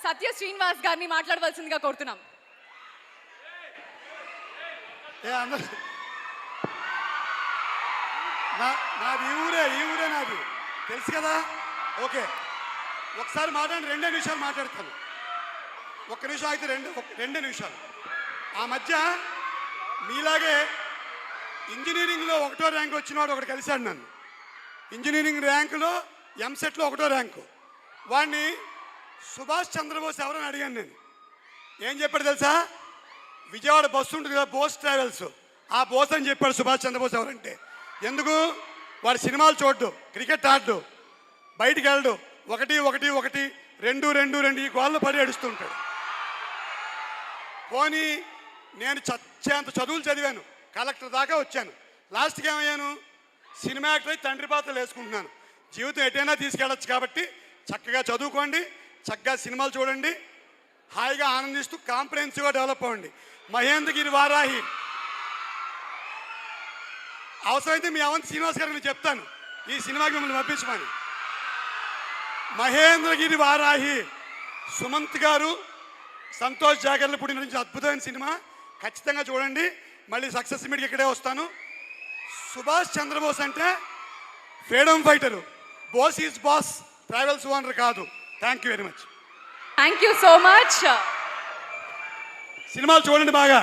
సత్య శ్రీనివాస్ గారిని మాట్లాడవలసిందిగా కోరుతున్నాం. నాది ఈ ఊరే నాది తెలుసు కదా. ఓకే, ఒకసారి మాట్లాడి 2 నిమిషాలు మాట్లాడతాను. 1 నిమిషం అయితే 2 నిమిషాలు. ఆ మధ్య మీలాగే ఇంజనీరింగ్లో 1వ ర్యాంక్ వచ్చినవాడు ఒకటి కలిశాడు నన్ను. ఇంజనీరింగ్ ర్యాంకులో ఎంసెట్లో 1వ ర్యాంకు. వాడిని సుభాష్ చంద్రబోస్ ఎవరని అడిగాను నేను. ఏం చెప్పాడు తెలుసా? విజయవాడ బస్సు ఉంటుంది కదా, బోస్ ట్రావెల్స్, ఆ బోస్ అని చెప్పాడు సుభాష్ చంద్రబోస్ ఎవరంటే. ఎందుకు? వాడు సినిమాలు చూడ్డు, క్రికెట్ ఆడ్డు, బయటికి వెళ్ళడు, 1-1-1 2-2-2 ఈ గోళ్ళు పడి ఏడుస్తుంటాడు. పోనీ నేను చచ్చేంత చదువులు చదివాను, కలెక్టర్ దాకా వచ్చాను. లాస్ట్కి ఏమయ్యాను? సినిమా యాక్టర్ అయి తండ్రి పాత్రలు వేసుకుంటున్నాను. జీవితం ఎటైనా తీసుకెళ్ళచ్చు కాబట్టి చక్కగా చదువుకోండి, చక్కగా సినిమాలు చూడండి, హాయిగా ఆనందిస్తూ కాంప్రహెన్సివ్గా డెవలప్ అవ్వండి. మహేంద్రగిరి వారాహి అవసరమైతే మీ అవంతి శ్రీనివాస్ గారికి నేను చెప్తాను ఈ సినిమాకి మిమ్మల్ని పంపించమని. మహేంద్రగిరి వారాహి సుమంత్ గారు, సంతోష్ జాగర్ల పుడిన నుంచి అద్భుతమైన సినిమా, ఖచ్చితంగా చూడండి. మళ్ళీ సక్సెస్ మీట్కి ఇక్కడే వస్తాను. సుభాష్ చంద్రబోస్ అంటే freedom fighter, Bose is boss, travels owner కాదు. Thank you very much. Thank you so much. సినిమాలు చూడండి బాగా.